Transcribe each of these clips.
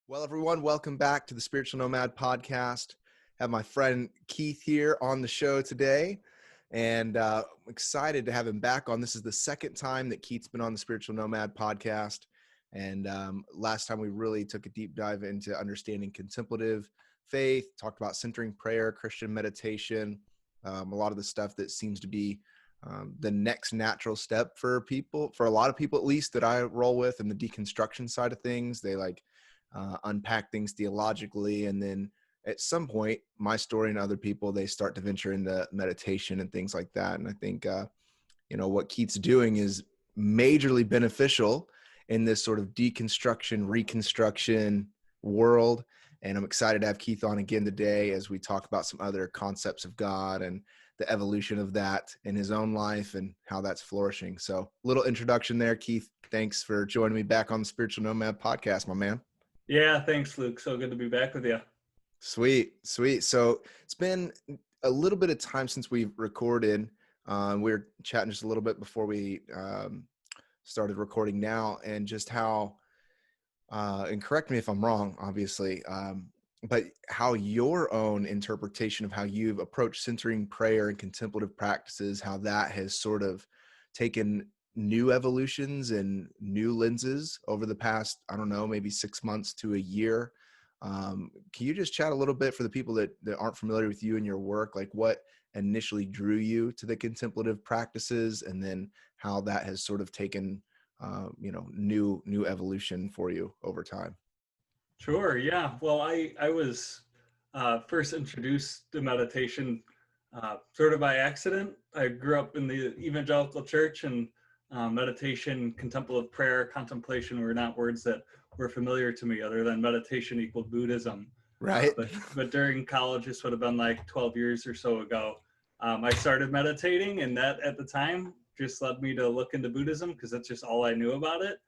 Well, everyone, welcome back to the Spiritual Nomad podcast. Have my friend Keith here on the show today, and I'm excited to have him back on. This is the second time that Keith's been on the Spiritual Nomad podcast, and last time we really took a deep dive into understanding contemplative faith, talked about centering prayer, Christian meditation, a lot of the stuff that seems to be the next natural step for people, for a lot of people at least, that I roll with, and the deconstruction side of things. They unpack things theologically, and then at some point, my story and other people, they start to venture into meditation and things like that. And I think what Keith's doing is majorly beneficial in this sort of deconstruction, reconstruction world. And I'm excited to have Keith on again today as we talk about some other concepts of God and the evolution of that in his own life and how that's flourishing. So, little introduction there, Keith. Thanks for joining me back on the Spiritual Nomad podcast, my man. Yeah, thanks, Luke. So good to be back with you. Sweet. So it's been a little bit of time since we recorded. We were chatting just a little bit before we started recording now, and just how, and correct me if I'm wrong, obviously, but how your own interpretation of how you've approached centering prayer and contemplative practices, how that has sort of taken new evolutions and new lenses over the past, I don't know, maybe 6 months to a year. Can you just chat a little bit for the people that aren't familiar with you and your work, like what initially drew you to the contemplative practices, and then how that has sort of taken, new evolution for you over time? Sure. Yeah. Well, I was first introduced to meditation sort of by accident. I grew up in the evangelical church, and meditation, contemplative prayer, contemplation were not words that were familiar to me, other than meditation equaled Buddhism. Right. But during college, this would have been like 12 years or so ago, I started meditating, and that at the time just led me to look into Buddhism because that's just all I knew about it.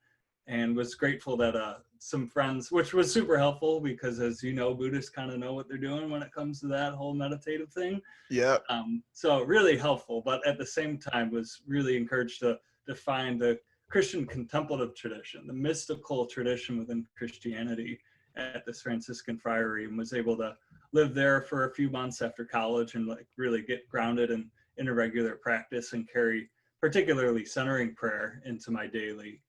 And was grateful that some friends, which was super helpful because, as you know, Buddhists kind of know what they're doing when it comes to that whole meditative thing. Yeah. So really helpful, but at the same time was really encouraged to find the Christian contemplative tradition, the mystical tradition within Christianity at this Franciscan friary, and was able to live there for a few months after college and like really get grounded in a regular practice and carry particularly centering prayer into my daily,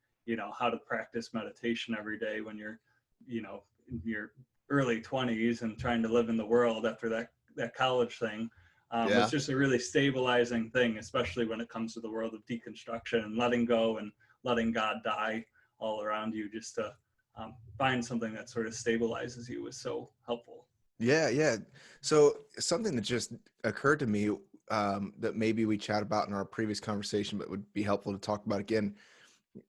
how to practice meditation every day when you're, in your early 20s and trying to live in the world after that college thing. Was just a really stabilizing thing, especially when it comes to the world of deconstruction and letting go and letting God die all around you, just to find something that sort of stabilizes you was so helpful. Yeah. So something that just occurred to me that maybe we chat about in our previous conversation, but would be helpful to talk about again.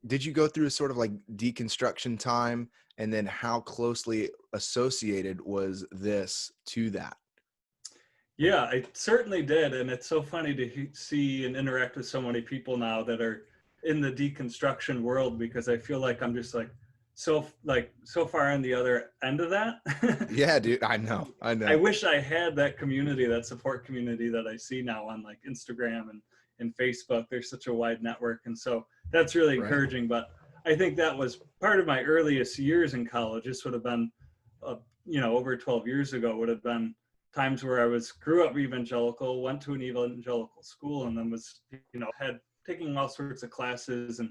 Did you go through a sort of like deconstruction time, and then how closely associated was this to that? Yeah, I certainly did. And it's so funny to see and interact with so many people now that are in the deconstruction world, because I feel like I'm just so far on the other end of that. Yeah, dude, I know. I wish I had that community, that support community that I see now on like Instagram and Facebook. There's such a wide network. And so that's really encouraging. Right. But I think that was part of my earliest years in college. This would have been, over 12 years ago, would have been times where I grew up evangelical, went to an evangelical school, and then was, taking all sorts of classes and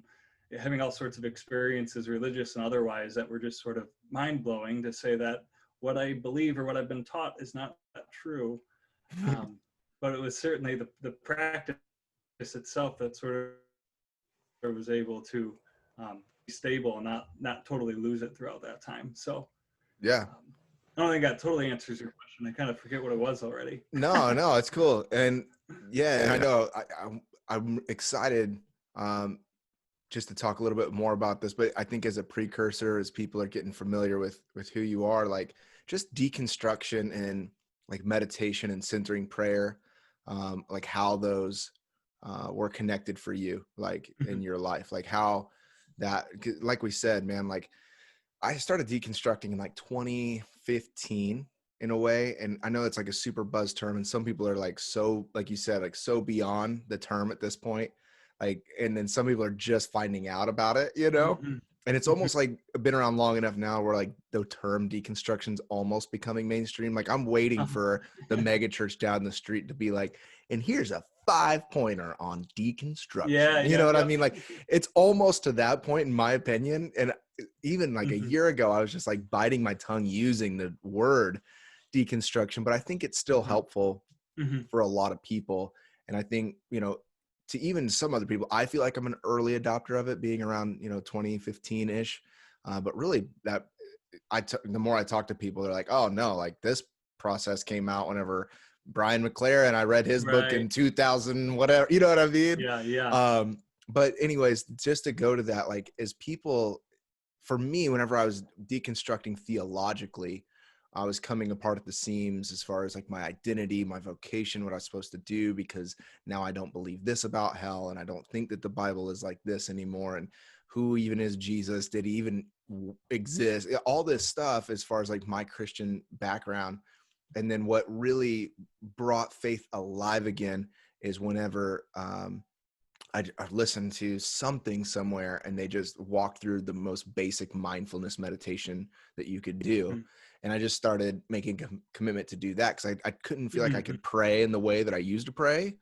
having all sorts of experiences, religious and otherwise, that were just sort of mind-blowing, to say that what I believe or what I've been taught is not true. But it was certainly the practice itself that sort of was able to be stable and not totally lose it throughout that time. So yeah. I don't think that totally answers your question. I kind of forget what it was already. No, it's cool. And yeah, and I know I'm excited just to talk a little bit more about this, but I think as a precursor, as people are getting familiar with who you are, like just deconstruction and like meditation and centering prayer, like how those were connected for you, like in your life, like how that, like we said, man, like I started deconstructing in like 2015 in a way. And I know it's like a super buzz term, and some people are like, so, like you said, like so beyond the term at this point, like, and then some people are just finding out about it, Mm-hmm. And it's almost like been around long enough now where like the term deconstruction's almost becoming mainstream. Like I'm waiting for the mega church down the street to be like, and here's a 5-pointer on deconstruction. Yeah, You know yeah, what I yeah. mean? Like it's almost to that point in my opinion. And even like a year ago, I was just like biting my tongue using the word deconstruction, but I think it's still helpful for a lot of people. And I think, you know, to even some other people, I feel like I'm an early adopter of it, being around, you know, 2015 ish. But really that the more I talk to people, they're like, oh no, like this process came out whenever Brian McLaren, I read his book in 2000, whatever, you know what I mean? Yeah, yeah. But anyways, just to go to that, like as people, for me, whenever I was deconstructing theologically, I was coming apart at the seams as far as like my identity, my vocation, what I was supposed to do, because now I don't believe this about hell. And I don't think that the Bible is like this anymore. And who even is Jesus? Did he even exist? All this stuff as far as like my Christian background. And then what really brought faith alive again is whenever I listened to something somewhere and they just walked through the most basic mindfulness meditation that you could do. And I just started making a commitment to do that because I couldn't feel like I could pray in the way that I used to pray,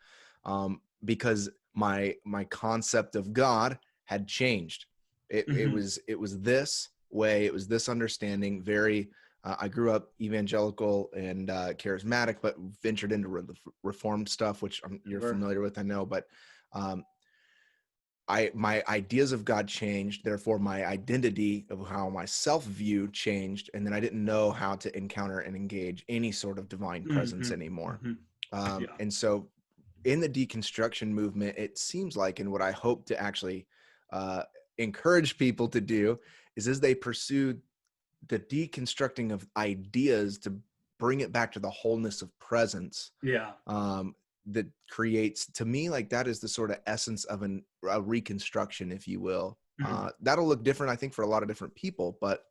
because my concept of God had changed. It was this way, it was this understanding. Very, I grew up evangelical and charismatic, but ventured into reformed stuff, which you're familiar with, I know. But my ideas of God changed, therefore my identity of how my self-view changed, and then I didn't know how to encounter and engage any sort of divine presence anymore. And so in the deconstruction movement, it seems like, and what I hope to actually encourage people to do is as they pursue the deconstructing of ideas to bring it back to the wholeness of presence. That creates, to me, like that is the sort of essence of a reconstruction, if you will. That'll look different, I think, for a lot of different people, but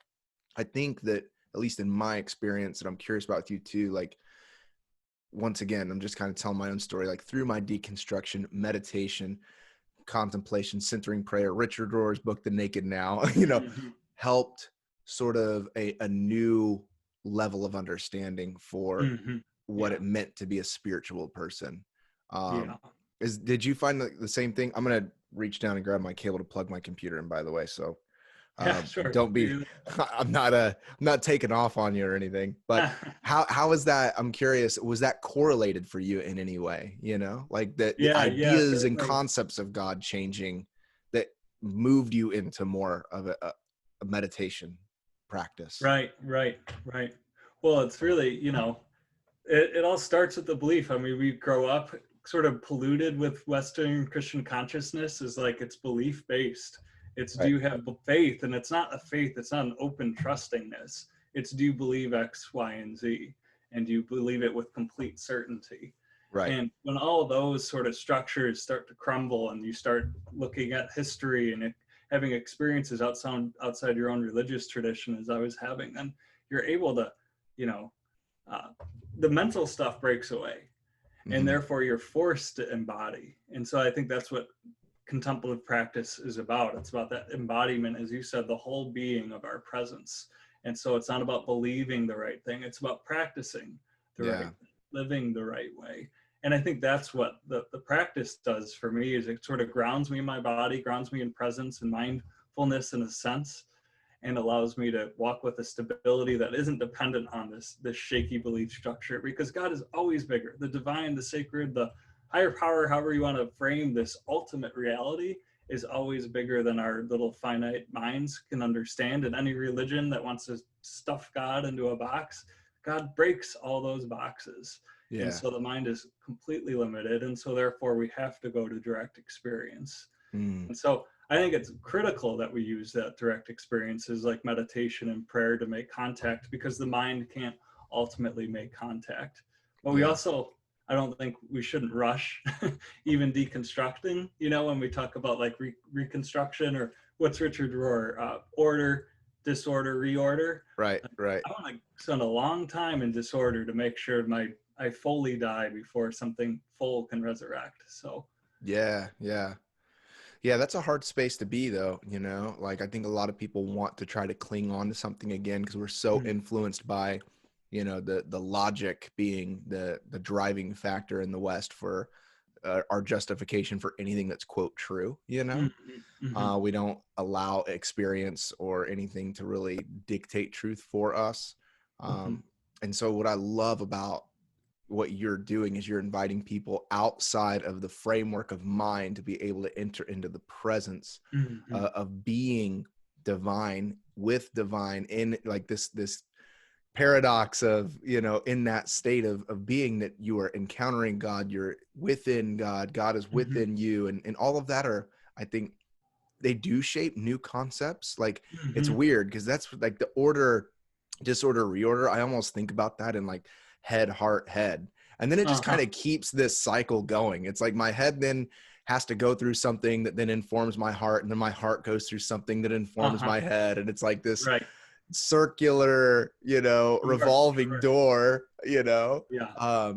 I think that at least in my experience, and I'm curious about with you too, like once again, I'm just kind of telling my own story, like through my deconstruction, meditation, contemplation, centering prayer, Richard Rohr's book, The Naked Now, you know, helped sort of a new level of understanding for what it meant to be a spiritual person. Did you find the same thing? I'm going to reach down and grab my cable to plug my computer in, by the way. So sure. don't be, I'm not taking off on you or anything, but how is that? I'm curious. Was that correlated for you in any way? You know, like the ideas and concepts of God changing that moved you into more of a meditation practice? Right. Well, it's really, you know, it all starts with the belief. I mean, we grow up sort of polluted with Western Christian consciousness, is like it's belief based. It's do you have faith? And it's not a faith, it's not an open trustingness. It's do you believe X, Y, and Z? And do you believe it with complete certainty? And when all of those sort of structures start to crumble and you start looking at history and having experiences outside your own religious tradition, as I was having, then you're able to, you know, the mental stuff breaks away, and therefore you're forced to embody. And so I think that's what contemplative practice is about. It's about that embodiment, as you said, the whole being of our presence. And so it's not about believing the right thing, it's about practicing the right, living the right way. And I think that's what the practice does for me, is it sort of grounds me in my body, grounds me in presence and mindfulness in a sense, and allows me to walk with a stability that isn't dependent on this shaky belief structure, because God is always bigger. The divine, the sacred, the higher power, however you want to frame this ultimate reality, is always bigger than our little finite minds can understand. And any religion that wants to stuff God into a box, God breaks all those boxes. And so the mind is completely limited. And so therefore we have to go to direct experience. And so I think it's critical that we use that direct experiences like meditation and prayer to make contact, because the mind can't ultimately make contact. But we also, I don't think we shouldn't rush even deconstructing, you know, when we talk about like reconstruction, or what's Richard Rohr, order, disorder, reorder. Right. I want to spend a long time in disorder to make sure I fully die before something full can resurrect. So yeah. Yeah, that's a hard space to be though, like I think a lot of people want to try to cling on to something again because we're so Mm, influenced by, the logic being the driving factor in the West for our justification for anything that's quote true, mm, mm, we don't allow experience or anything to really dictate truth for us. mhm, And so what I love about what you're doing is you're inviting people outside of the framework of mind to be able to enter into the presence mhm, mhm, of being divine with divine in like this paradox of, in that state of being that you are encountering God, you're within God, God is mhm, within you. And all of that are, I think, they do shape new concepts. Like it's mhm. weird because that's like the order, disorder, reorder. I almost think about that in like head, heart, head. And then it just kind Uh-huh. of keeps this cycle going. It's like my head then has to go through something that then informs my heart. And then my heart goes through something that informs Uh-huh. my head. And it's like this Right. circular, Sure. revolving Sure. door, Yeah.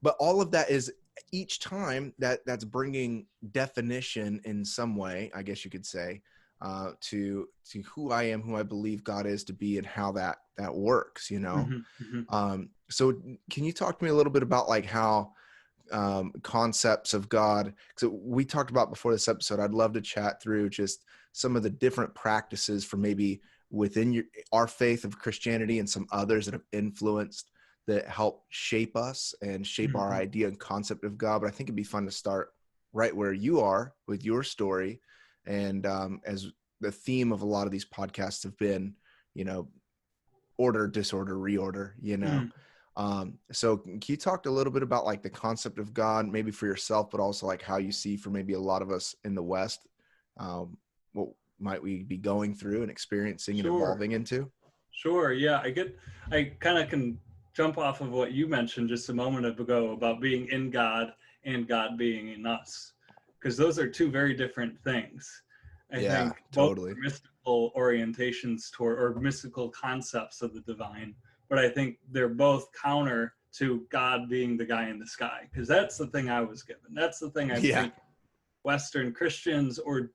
but all of that is each time that's bringing definition in some way, I guess you could say, to who I am, who I believe God is to be, and how that works. Mhm, mhm. So can you talk to me a little bit about like how concepts of God? So we talked about before this episode. I'd love to chat through just some of the different practices for maybe within our faith of Christianity and some others that have influenced that help shape us and shape our Mhm. idea and concept of God. But I think it'd be fun to start right where you are with your story. And as the theme of a lot of these podcasts have been, you know, order, disorder, reorder, Mm. so can you talk a little bit about like the concept of God, maybe for yourself, but also like how you see for maybe a lot of us in the West, what might we be going through and experiencing and Sure. evolving into? Sure. Yeah. I kind of can jump off of what you mentioned just a moment ago about being in God and God being in us, because those are two very different things. I Yeah, think both totally. are mystical orientations toward or mystical concepts of the divine, but I think they're both counter to God being the guy in the sky, because that's the thing I was given. That's the thing I Yeah. think Western Christians or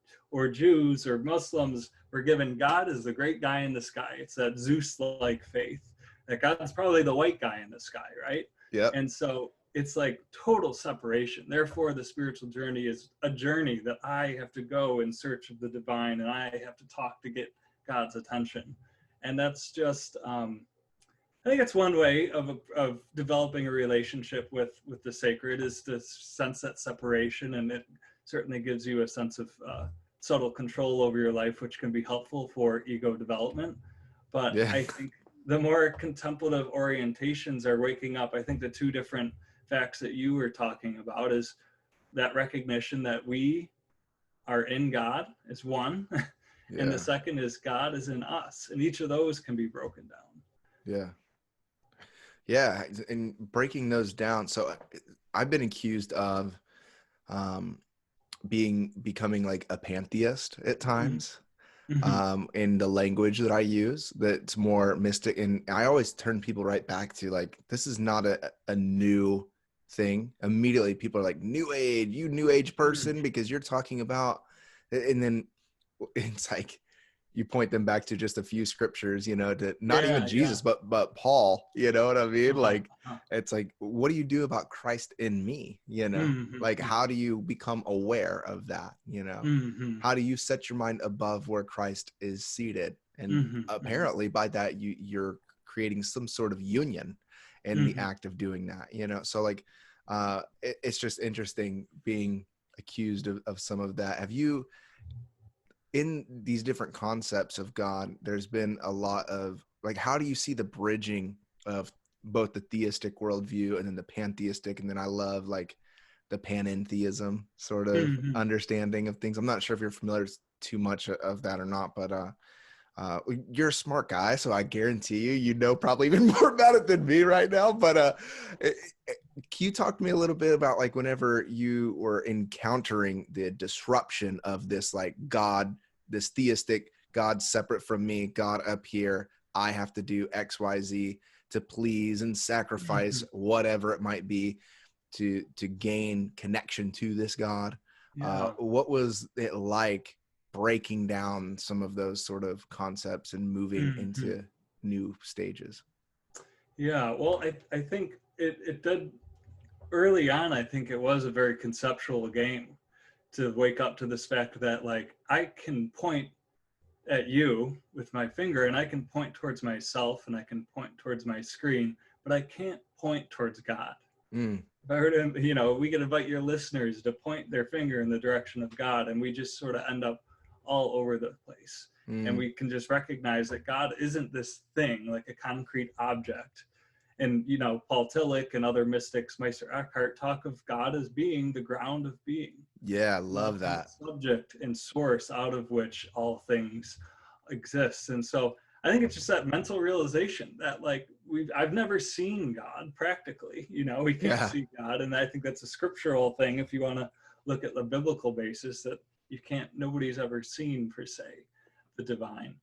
Jews or Muslims were given God as the great guy in the sky. It's that Zeus-like faith that God's probably the white guy in the sky, right? Yep. And so it's like total separation. Therefore, the spiritual journey is a journey that I have to go in search of the divine, and I have to talk to get God's attention. And that's just, I think it's one way of developing a relationship with the sacred, is to sense that separation, and it certainly gives you a sense of subtle control over your life, which can be helpful for ego development. But Yeah. I think the more contemplative orientations are waking up. I think the two different facts that you were talking about is that recognition that we are in God is one, and the Yeah. second is God is in us, and each of those can be broken down. Yeah. Yeah. And breaking those down. So I've been accused of um, becoming like a pantheist at times. Mm-hmm. In the language that I use, that's more mystic. And I always turn people right back to like, this is not a new thing. Immediately people are like, new age, you new age person, because you're talking about, and then it's like, you point them back to just a few scriptures, to not even Yeah, yeah. Jesus, but Paul, you know what I mean? Uh-huh, Like, uh-huh. it's like, what do you do about Christ in me? Mhm, Like, how mhm, do you become aware of that? mhm, How do you set your mind above where Christ is seated? And mhm, mhm, apparently by that, you're creating some sort of union in the mhm, act of doing that, so like, it's just interesting being accused of some of that. Have you, in these different concepts of God, there's been a lot of like, how do you see the bridging of both the theistic worldview and then the pantheistic? And then I love like the panentheism sort of mhm. understanding of things. I'm not sure if you're familiar too much of that or not, but you're a smart guy, so I guarantee you know probably even more about it than me right now. But can you talk to me a little bit about like whenever you were encountering the disruption of this like God, this theistic God separate from me, God up here, I have to do XYZ to please and sacrifice Mhm, whatever it might be to gain connection to this God. Yeah. What was it like breaking down some of those sort of concepts and moving Mhm. into new stages? Yeah. Well, I think it did early on. I think it was a very conceptual game to wake up to this fact that like I can point at you with my finger and I can point towards myself and I can point towards my screen, but I can't point towards God. Mm, If I heard him, you know, we could invite your listeners to point their finger in the direction of God, and we just sort of end up all over the place. And mm, we can just recognize that God isn't this thing like a concrete object. And, you know, Paul Tillich and other mystics, Meister Eckhart, talk of God as being the ground of being, yeah, I the love ultimate that. subject and source out of which all things exist. And so I think it's just that mental realization that like I've never seen God practically, you know, we can't Yeah, see God. And I think that's a scriptural thing if you want to look at the biblical basis, that you can't, nobody's ever seen per se the divine.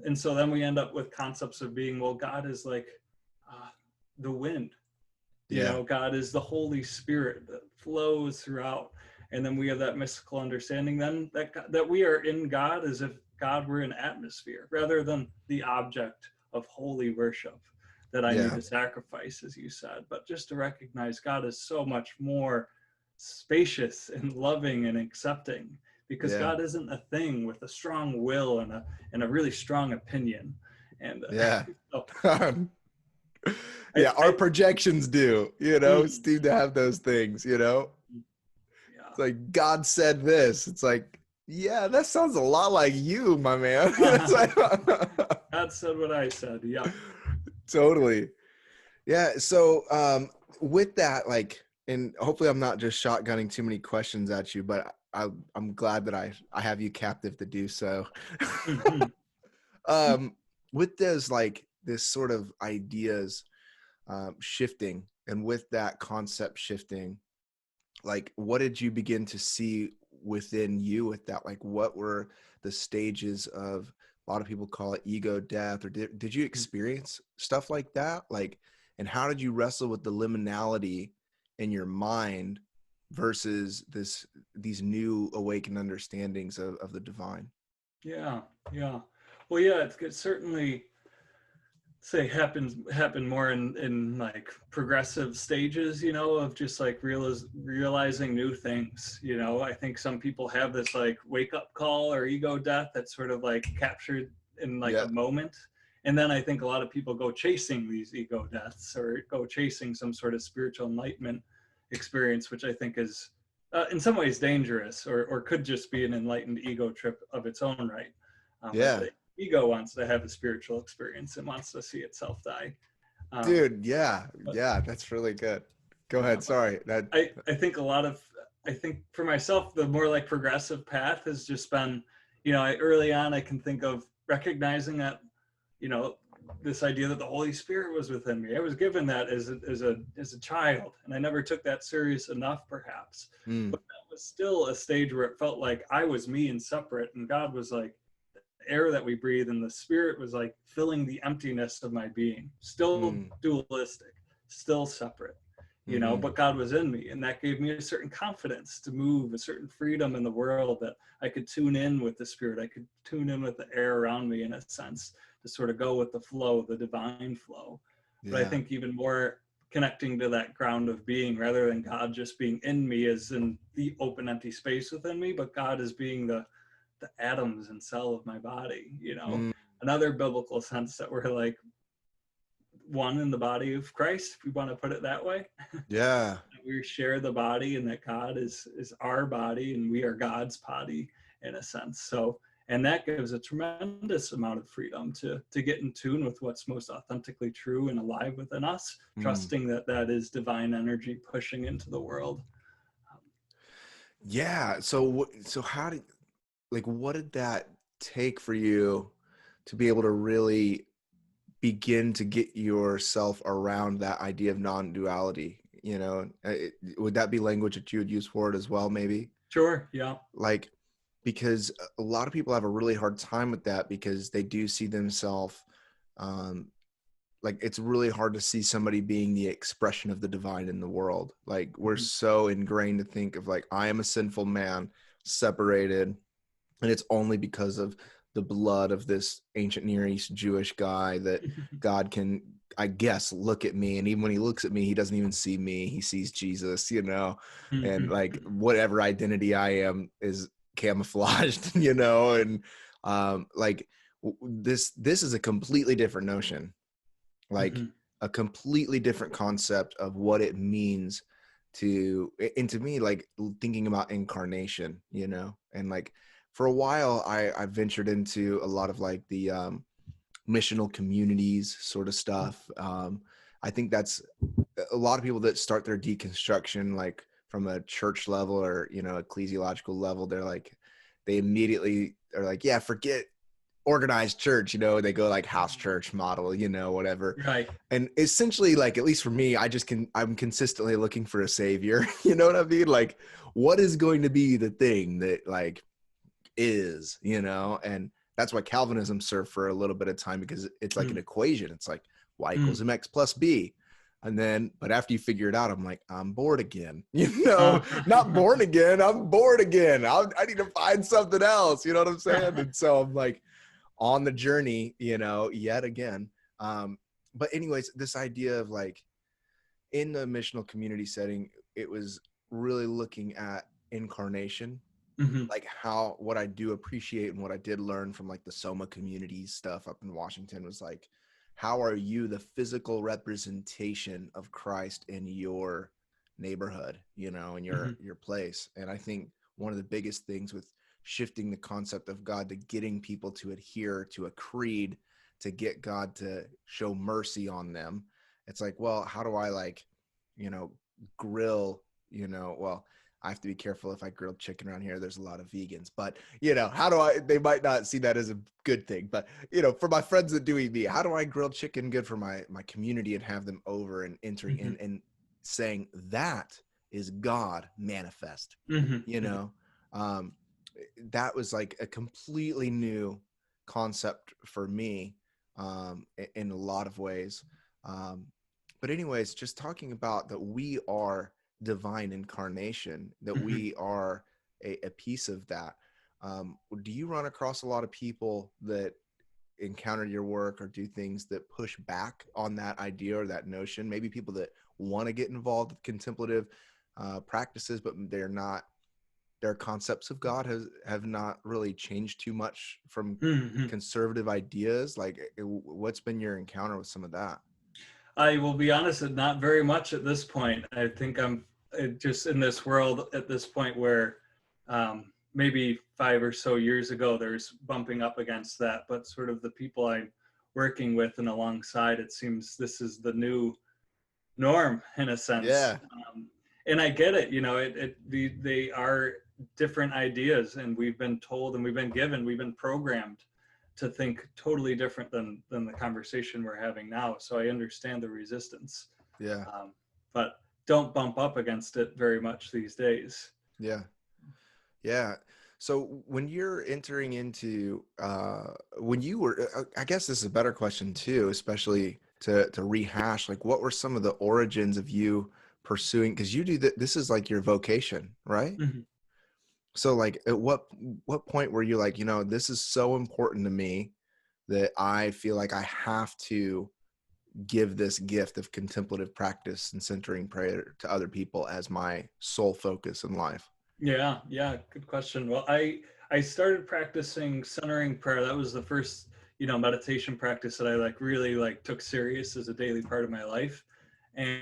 And so then we end up with concepts of being, well, God is like uh, the wind, you yeah, know, God is the Holy Spirit that flows throughout. And then we have that mystical understanding then that we are in God as if God were an atmosphere rather than the object of holy worship that I need yeah, to sacrifice, as you said. But just to recognize God is so much more spacious and loving and accepting, because yeah, God isn't a thing with a strong will and a really strong opinion. And yeah. so Yeah, our I projections do, mm, seem to have those things, yeah. It's like God said this. It's like, yeah, that sounds a lot like you, my man. It's like, God said what I said. Yeah. totally. Yeah. So with that, like, and hopefully I'm not just shotgunning too many questions at you, but I'm glad that I have you captive to do so. Mhm. um, with those, like, this sort of ideas shifting, and with that concept shifting, like, what did you begin to see within you with that? Like, what were the stages of, a lot of people call it ego death, or did you experience stuff like that? Like, and how did you wrestle with the liminality in your mind versus these new awakened understandings of the divine? Yeah. Yeah. Well, yeah, it's certainly say happen more in like progressive stages, you know, of just like realizing new things. You know, I think some people have this like wake up call or ego death that's sort of like captured in like Yeah. a moment. And then I think a lot of people go chasing these ego deaths or go chasing some sort of spiritual enlightenment experience, which I think is in some ways dangerous, or could just be an enlightened ego trip of its own right. But Yeah. the ego wants to have a spiritual experience and wants to see itself die. Um, Dude, yeah. but Yeah, that's really good. Go yeah, ahead. but Sorry. That I think a lot of, I think for myself, the more like progressive path has just been, you know, early on I can think of recognizing that, you know, this idea that the Holy Spirit was within me. I was given that as a child, and I never took that serious enough, perhaps. mm, But that was still a stage where it felt like I was me and separate, and God was like air that we breathe, and the spirit was like filling the emptiness of my being, still mm, dualistic, still separate, you know, mm-hmm. but God was in me, and that gave me a certain confidence to move, a certain freedom in the world, that I could tune in with the spirit, I could tune in with the air around me, in a sense, to sort of go with the flow, the divine flow. But I Yeah. think even more connecting to that ground of being, rather than God just being in me as in the open empty space within me, but God as being the atoms and cell of my body, you know, Mm, another biblical sense that we're like one in the body of Christ, if we want to put it that way. yeah. We share the body, and that God is our body and we are God's body, in a sense. So, and that gives a tremendous amount of freedom to get in tune with what's most authentically true and alive within us, Mm. trusting that that is divine energy pushing into the world. Yeah. So how did, like, what did that take for you to be able to really begin to get yourself around that idea of non-duality? Would that be language that you would use for it as well, maybe? Sure. Yeah. Like, because a lot of people have a really hard time with that, because they do see themselves, um, like it's really hard to see somebody being the expression of the divine in the world. Like we're so ingrained to think of like, I am a sinful man separated, and it's only because of the blood of this ancient Near East Jewish guy that God can, I guess, look at me. And even when he looks at me, he doesn't even see me. He sees Jesus, you know, and like whatever identity I am is camouflaged, you know, and like this is a completely different notion, like a completely different concept of what it means to, and to me, like thinking about incarnation, you know, and like for a while I ventured into a lot of like the missional communities sort of stuff. I think that's a lot of people that start their deconstruction like from a church level or, you know, ecclesiological level, they're like, they immediately are like, yeah, forget organized church, you know, they go like house church model, you know, whatever. Right. And essentially, like, at least for me, I'm consistently looking for a savior. You know what I mean? Like, what is going to be the thing that like is, you know? And that's why Calvinism served for a little bit of time, because it's like an equation. It's like y equals mx plus b. And then, but after you figure it out, I'm like, I'm bored again, you know, not born again. I'm bored again. I need to find something else. You know what I'm saying? And so I'm like on the journey, you know, yet again. But anyways, this idea of like in the missional community setting, it was really looking at incarnation, like how, what I do appreciate and what I did learn from like the Soma community stuff up in Washington was like, how are you the physical representation of Christ in your neighborhood, you know, in your place? And I think one of the biggest things with shifting the concept of God to getting people to adhere to a creed, to get God to show mercy on them, it's like, well, how do I like, you know, grill, you know, well, I have to be careful if I grill chicken around here. There's a lot of vegans, but you know, how do I, they might not see that as a good thing, but you know, for my friends that do eat meat, how do I grill chicken good for my community and have them over and entering in and saying that is God manifest, you know? That was like a completely new concept for me, in a lot of ways. But anyways, just talking about that we are divine incarnation, that we are a piece of that. Do you run across a lot of people that encounter your work or do things that push back on that idea or that notion? Maybe people that want to get involved with contemplative practices, but they're not, their concepts of God have not really changed too much from conservative ideas. Like, what's been your encounter with some of that? I will be honest, not very much at this point. I think I'm just in this world at this point where maybe 5 or so years ago, there's bumping up against that, but sort of the people I'm working with and alongside, it seems this is the new norm in a sense. Yeah. And I get it, you know, they are different ideas, and we've been told and we've been programmed to think totally different than the conversation we're having now. So I understand the resistance. Yeah. But don't bump up against it very much these days. Yeah. Yeah. So when you're entering into, when you were, I guess this is a better question too, especially to rehash, like what were some of the origins of you pursuing, because you do that, this is like your vocation, right? So like at what point were you like, you know, this is so important to me that I feel like I have to give this gift of contemplative practice and centering prayer to other people as my sole focus in life? Yeah, good question. Well, I started practicing centering prayer. That was the first, you know, meditation practice that I like really like took serious as a daily part of my life. And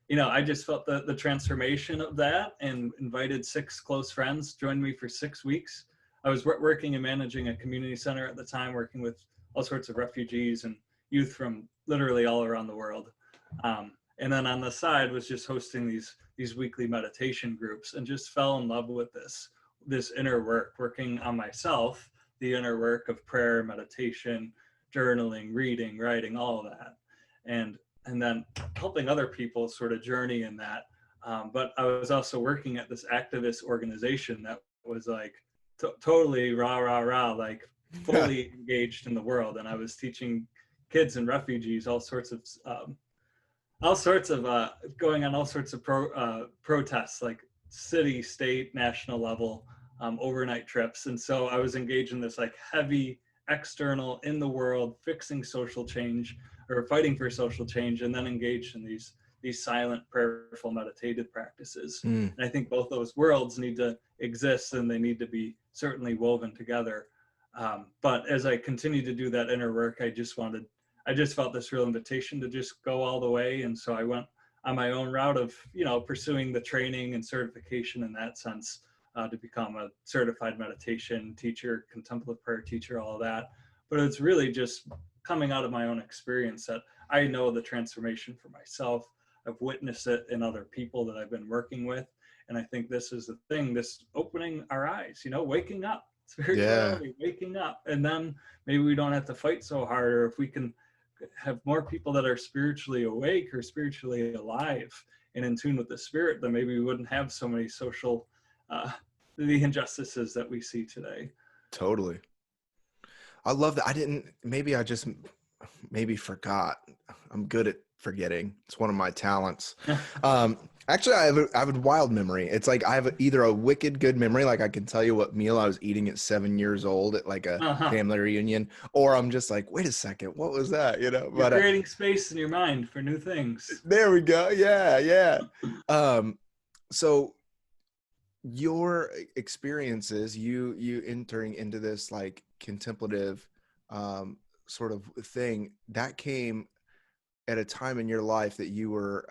you know, I just felt the transformation of that, and invited 6 close friends, joined me for 6 weeks. I was working and managing a community center at the time, working with all sorts of refugees and youth from literally all around the world. And then on the side was just hosting these weekly meditation groups, and just fell in love with this inner work, working on myself, the inner work of prayer, meditation, journaling, reading, writing, all of that. And then helping other people sort of journey in that. But I was also working at this activist organization that was like totally rah, like fully engaged in the world. And I was teaching kids and refugees, all sorts of going on all sorts of protests, like city, state, national level, overnight trips. And so I was engaged in this like heavy external in the world, fixing social change or fighting for social change, and then engaged in these silent, prayerful, meditative practices. And I think both those worlds need to exist, and they need to be certainly woven together. But as I continued to do that inner work, I just felt this real invitation to just go all the way. And so I went on my own route of, pursuing the training and certification in that sense, to become a certified meditation teacher, contemplative prayer teacher, all of that. But it's really just coming out of my own experience that I know the transformation for myself. I've witnessed it in other people that I've been working with. And I think this is the thing, this opening our eyes, waking up, spirituality, waking up. And then maybe we don't have to fight so hard, or if we can have more people that are spiritually awake or spiritually alive and in tune with the spirit, then maybe we wouldn't have so many social, the injustices that we see today. Totally. I love that. Maybe forgot. I'm good at forgetting. It's one of my talents. Actually, I have a wild memory. It's like I have either a wicked good memory, like I can tell you what meal I was eating at 7 years old at like a family reunion, or I'm just like, wait a second, what was that? You're creating space in your mind for new things. There we go. Yeah. So your experiences, you entering into this like contemplative sort of thing, that came at a time in your life that you were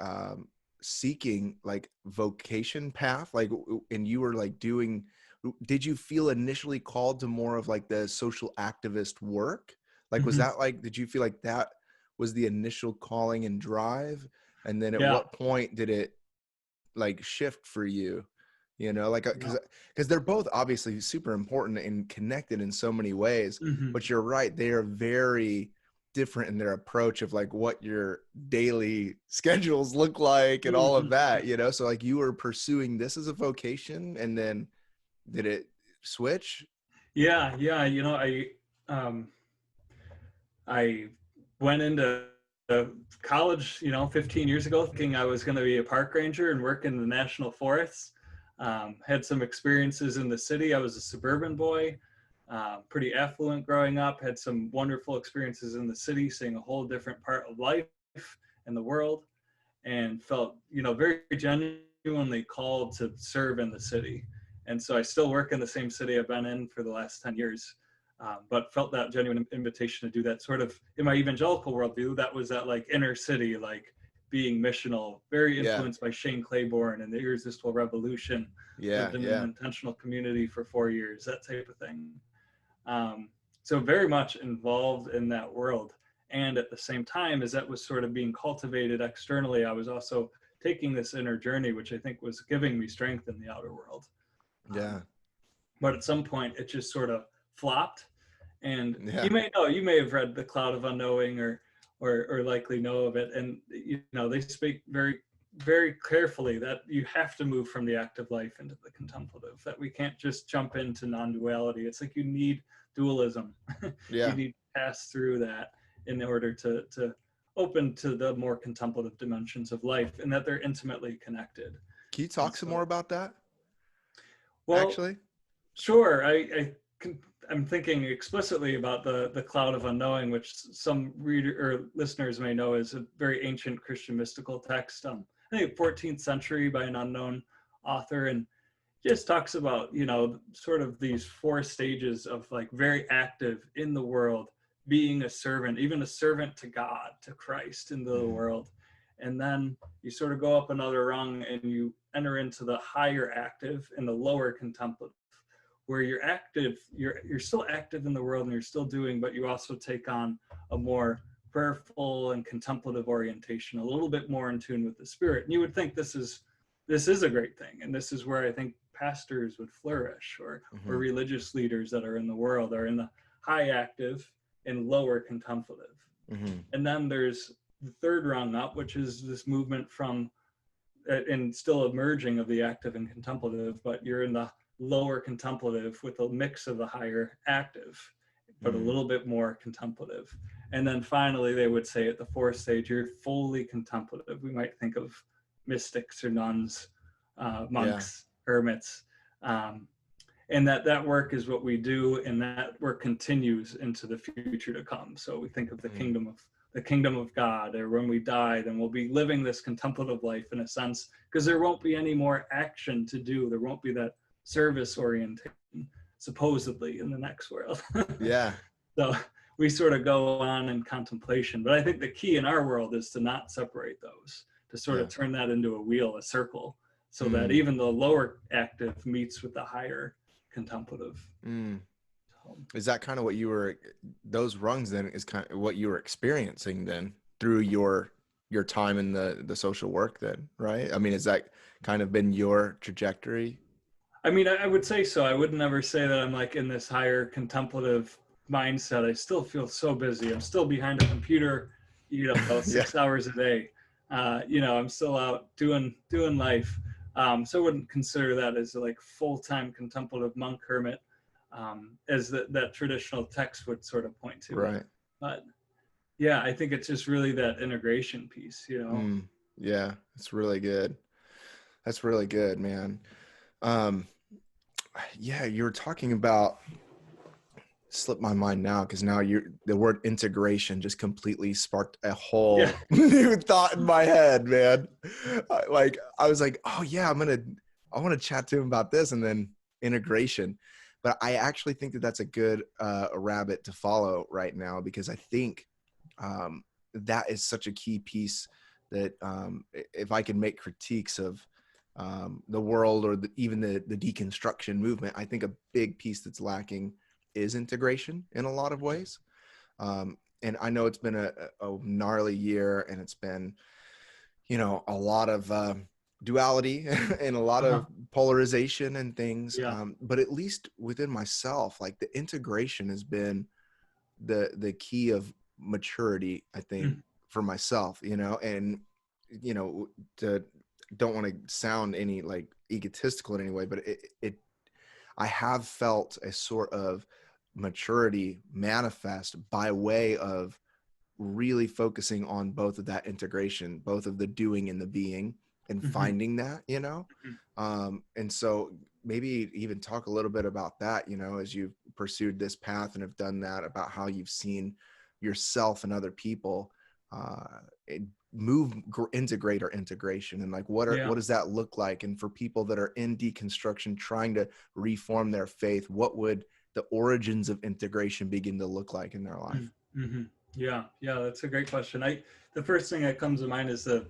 seeking like vocation path, like, and you were like did you feel initially called to more of like the social activist work? Like, was that like, did you feel like that was the initial calling and drive? And then at what point did it like shift for you? Like, because they're both obviously super important and connected in so many ways, but you're right, they are very different in their approach of like what your daily schedules look like and all of that, so like you were pursuing this as a vocation, and then did it switch? I went into college 15 years ago thinking I was going to be a park ranger and work in the national forests. Had some experiences in the city. I was a suburban boy, pretty affluent growing up, had some wonderful experiences in the city, seeing a whole different part of life and the world, and felt, very genuinely called to serve in the city. And so I still work in the same city I've been in for the last 10 years, but felt that genuine invitation to do that sort of, in my evangelical worldview, that was that like inner city, like being missional, very influenced by Shane Claiborne and the Irresistible Revolution. Lived in an intentional community for 4 years, that type of thing. So very much involved in that world. And at the same time, as that was sort of being cultivated externally, I was also taking this inner journey, which I think was giving me strength in the outer world. But at some point, it just sort of flopped. And you may have read The Cloud of Unknowing or likely know of it. And, they speak very, very carefully that you have to move from the active life into the contemplative, that we can't just jump into non-duality. It's like you need dualism. You need to pass through that in order to open to the more contemplative dimensions of life, and that they're intimately connected. Can you talk some more about that? Well, actually, sure. I'm thinking explicitly about the Cloud of Unknowing, which some reader or listeners may know is a very ancient Christian mystical text. I think 14th century by an unknown author, and just talks about, sort of these 4 stages of like very active in the world, being a servant, even a servant to God, to Christ into the world. And then you sort of go up another rung and you enter into the higher active and the lower contemplative, where you're active, you're still active in the world and you're still doing, but you also take on a more prayerful and contemplative orientation, a little bit more in tune with the spirit. And you would think this is a great thing. And this is where I think pastors would flourish, or religious leaders that are in the world are in the high active and lower contemplative. And then there's the third rung up, which is this movement from, and still emerging of the active and contemplative, but you're in the lower contemplative with a mix of the higher active, but a little bit more contemplative. And then finally, they would say at the fourth stage, you're fully contemplative. We might think of mystics or nuns, monks, hermits. And that work is what we do, and that work continues into the future to come. So we think of the kingdom of God, or when we die, then we'll be living this contemplative life in a sense, because there won't be any more action to do. There won't be that service orientation, supposedly, in the next world. Yeah. So we sort of go on in contemplation. But I think the key in our world is to not separate those, to sort of turn that into a wheel, a circle, so that even the lower active meets with the higher contemplative. Is that kind of what you were, those rungs then is kind of what you were experiencing then through your time in the social work then, right? I mean, has that kind of been your trajectory? I mean, I would say so. I would never say that I'm like in this higher contemplative mindset. I still feel so busy. I'm still behind a computer, 6 hours a day. I'm still out doing life. So I wouldn't consider that as like full-time contemplative monk hermit, as that traditional text would sort of point to. Right. But yeah, I think it's just really that integration piece, Yeah, it's really good. That's really good, man. Yeah, you were talking about, slipped my mind now, because now the word integration just completely sparked a whole new thought in my head, man. I was like, oh yeah, I want to chat to him about this, and then integration. But I actually think that that's a good rabbit to follow right now, because I think that is such a key piece that if I can make critiques of the world, or even the deconstruction movement, I think a big piece that's lacking is integration in a lot of ways. And I know it's been a gnarly year, and it's been, a lot of duality and a lot of polarization and things. But at least within myself, like the integration has been the key of maturity, I think, for myself, and, don't want to sound any like egotistical in any way, but I have felt a sort of maturity manifest by way of really focusing on both of that integration, both of the doing and the being, and finding that, and so maybe even talk a little bit about that, as you've pursued this path and have done that, about how you've seen yourself and other people integrate or integration, and like what does that look like? And for people that are in deconstruction trying to reform their faith, what would the origins of integration begin to look like in their life? Yeah, that's a great question. The first thing that comes to mind is a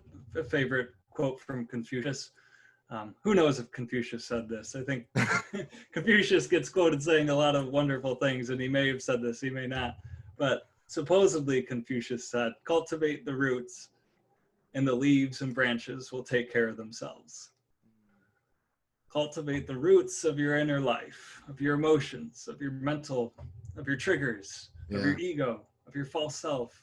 favorite quote from Confucius. Who knows if Confucius said this? I think Confucius gets quoted saying a lot of wonderful things, and he may have said this, he may not, but supposedly Confucius said, "Cultivate the roots, and the leaves and branches will take care of themselves." Cultivate the roots of your inner life, of your emotions, of your mental, of your triggers, of your ego, of your false self,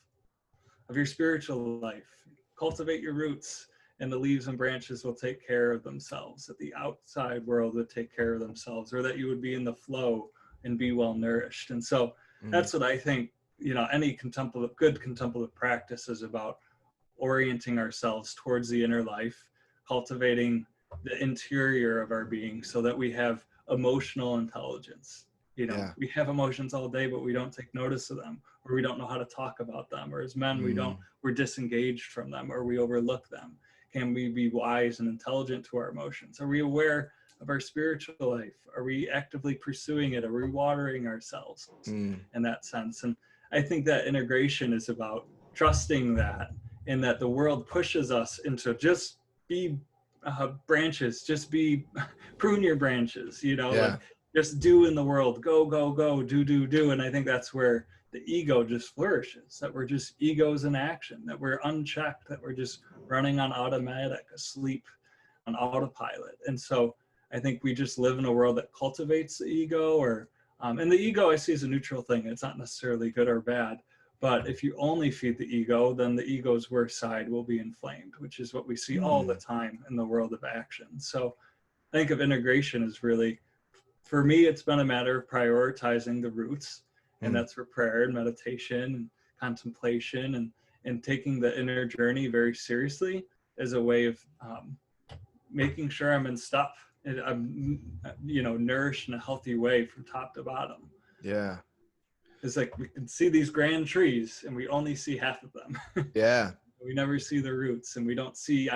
of your spiritual life. Cultivate your roots, and the leaves and branches will take care of themselves. That the outside world would take care of themselves, or that you would be in the flow and be well nourished. And so that's what I think, any good contemplative practice is about: orienting ourselves towards the inner life, cultivating the interior of our being, so that we have emotional intelligence. We have emotions all day, but we don't take notice of them, or we don't know how to talk about them, or as men, we're disengaged from them, or we overlook them. Can we be wise and intelligent to our emotions? Are we aware of our spiritual life? Are we actively pursuing it? Are we watering ourselves in that sense? And I think that integration is about trusting that, and that the world pushes us into just be branches, just be prune your branches, like just do in the world, go, do. And I think that's where the ego just flourishes, that we're just egos in action, that we're unchecked, that we're just running on automatic, asleep on autopilot. And so I think we just live in a world that cultivates the ego, and the ego I see as a neutral thing. It's not necessarily good or bad. But if you only feed the ego, then the ego's worst side will be inflamed, which is what we see all the time in the world of action. So I think of integration as really, for me, it's been a matter of prioritizing the roots, and that's for prayer and meditation and contemplation and taking the inner journey very seriously as a way of making sure I'm in stuff. And I'm, nourished in a healthy way from top to bottom. Yeah. It's like we can see these grand trees and we only see half of them. Yeah. We never see the roots, and I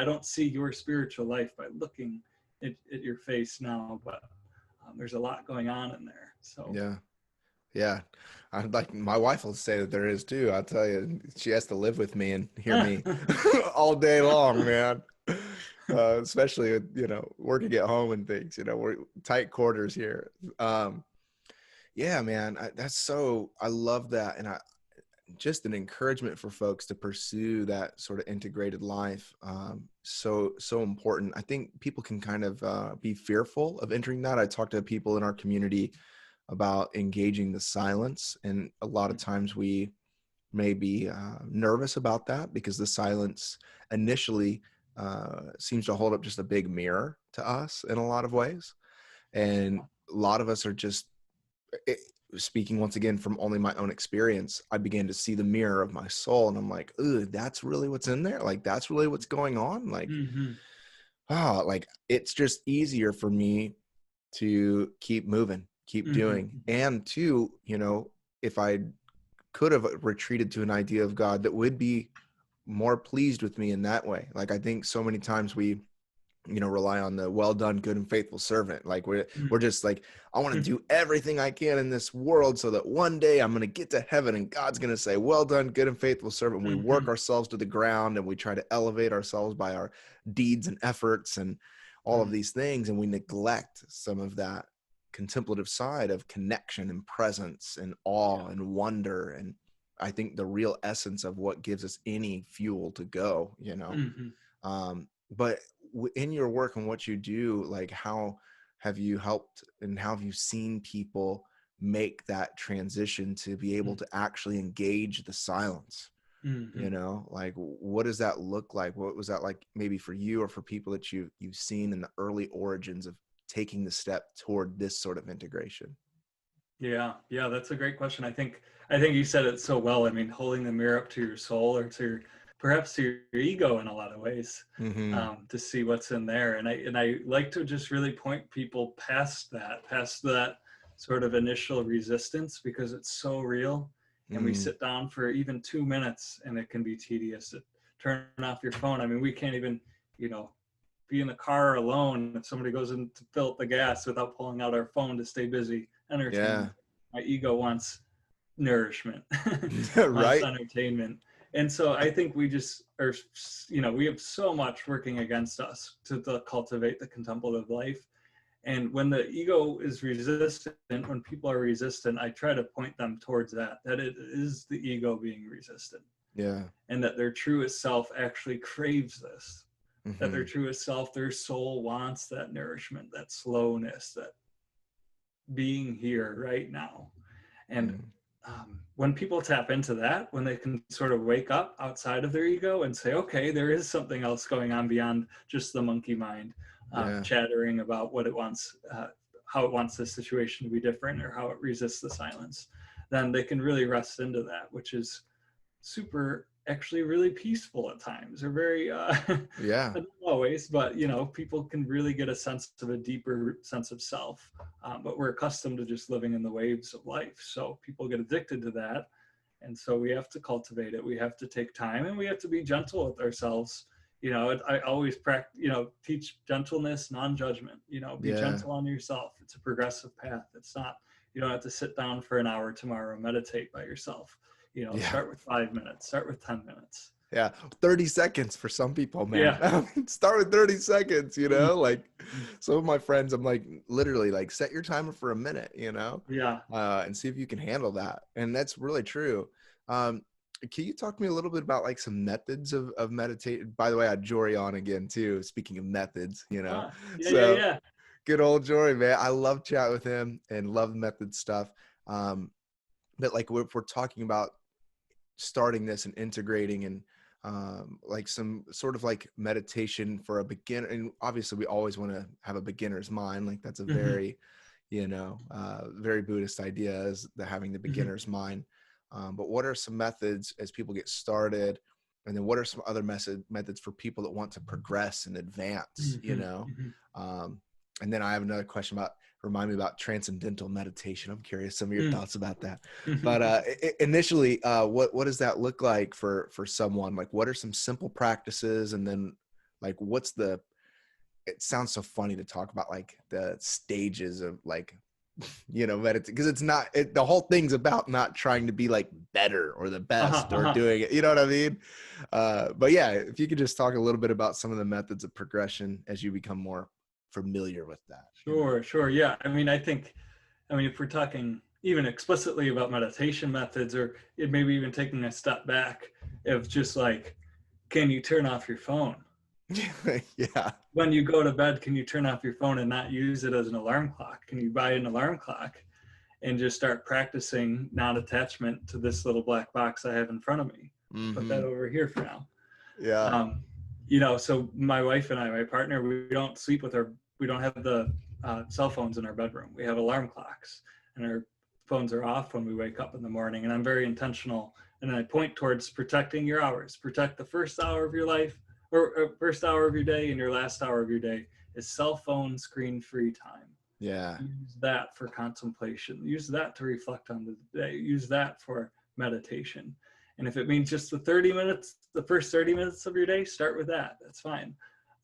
don't see your spiritual life by looking at your face now, but there's a lot going on in there. So Yeah. Yeah. I'd like, my wife will say that there is too. I'll tell you, she has to live with me and hear me all day long, man. Especially with, working at home and things, we're tight quarters here. Yeah, man, I love that. And just an encouragement for folks to pursue that sort of integrated life. So important. I think people can kind of be fearful of entering that. I talk to people in our community about engaging the silence, and a lot of times we may be nervous about that because the silence initially seems to hold up just a big mirror to us in a lot of ways. And a lot of us are just, speaking once again from only my own experience, I began to see the mirror of my soul, and I'm like, ooh, that's really what's in there. Like, that's really what's going on. Like, like it's just easier for me to keep moving, keep doing. And two, if I could have retreated to an idea of God that would be more pleased with me in that way. Like, I think so many times we, rely on the well done, good and faithful servant. Like we're just like, I want to do everything I can in this world so that one day I'm going to get to heaven and God's going to say, well done, good and faithful servant. We work ourselves to the ground and we try to elevate ourselves by our deeds and efforts and all of these things. And we neglect some of that contemplative side of connection and presence and awe and wonder. And I think the real essence of what gives us any fuel to go, but in your work and what you do, like, how have you helped and how have you seen people make that transition to be able to actually engage the silence? Like, what does that look like? What was that like maybe for you or for people that you've seen in the early origins of taking the step toward this sort of integration? Yeah, that's a great question. I think you said it so well. I mean, holding the mirror up to your soul, or perhaps to your ego in a lot of ways, to see what's in there. And I like to just really point people past that sort of initial resistance, because it's so real. And we sit down for even 2 minutes and it can be tedious. Turn off your phone. I mean, we can't even, be in the car alone if somebody goes in to fill up the gas without pulling out our phone to stay busy entertainment. My ego wants nourishment, wants entertainment. And so I think we just are, we have so much working against us to cultivate the contemplative life. And when the ego is resistant, when people are resistant, I try to point them towards that it is the ego being resistant. Yeah. And that their truest self actually craves this. That their truest self, their soul wants that nourishment, that slowness, that being here right now. And when people tap into that, when they can sort of wake up outside of their ego and say, okay, there is something else going on beyond just the monkey mind, chattering about what it wants, how it wants the situation to be different, or how it resists the silence, then they can really rest into that, which is super, actually really peaceful at times, or very not always, but people can really get a sense of a deeper sense of self, but we're accustomed to just living in the waves of life, so people get addicted to that. And so we have to cultivate it. We have to take time, and we have to be gentle with ourselves. I always teach gentleness, non-judgment. Be gentle on yourself. It's a progressive path. It's not, you don't have to sit down for an hour tomorrow and meditate by yourself. Start with 5 minutes, start with 10 minutes. 30 seconds for some people, man. Start with 30 seconds, like some of my friends, I'm like, literally, like, set your timer for a minute, and see if you can handle that. And that's really true. Can you talk to me a little bit about like some methods of meditation? By the way, I had Jory on again too, speaking of methods, good old Jory, man. I love chatting with him and love method stuff. But like, if we're talking about starting this and integrating and like some sort of like meditation for a beginner, and obviously we always want to have a beginner's mind, like that's a very very Buddhist idea, is the having the beginner's mind. But what are some methods as people get started? And then what are some other methods for people that want to progress and advance, you know? And then I have another question remind me about transcendental meditation. I'm curious some of your thoughts about that. But initially, what does that look like for someone? Like, what are some simple practices? And then like, it sounds so funny to talk about like the stages of like, you know, meditate, because the whole thing's about not trying to be like better or the best or doing it, you know what I mean? But yeah, if you could just talk a little bit about some of the methods of progression as you become more familiar with that. Sure. Yeah. I mean, if we're talking even explicitly about meditation methods, or maybe even taking a step back of just like, can you turn off your phone? Yeah. When you go to bed, can you turn off your phone and not use it as an alarm clock? Can you buy an alarm clock and just start practicing non-attachment to this little black box I have in front of me? Put that over here for now. Yeah. You know, so my wife and I, my partner, we don't have the cell phones in our bedroom. We have alarm clocks, and our phones are off when we wake up in the morning. And I'm very intentional, and I point towards protecting your hours. Protect the first hour of your life, or first hour of your day, and your last hour of your day is cell phone screen-free time. Yeah. Use that for contemplation. Use that to reflect on the day. Use that for meditation. And if it means just the first 30 minutes of your day, start with that. That's fine.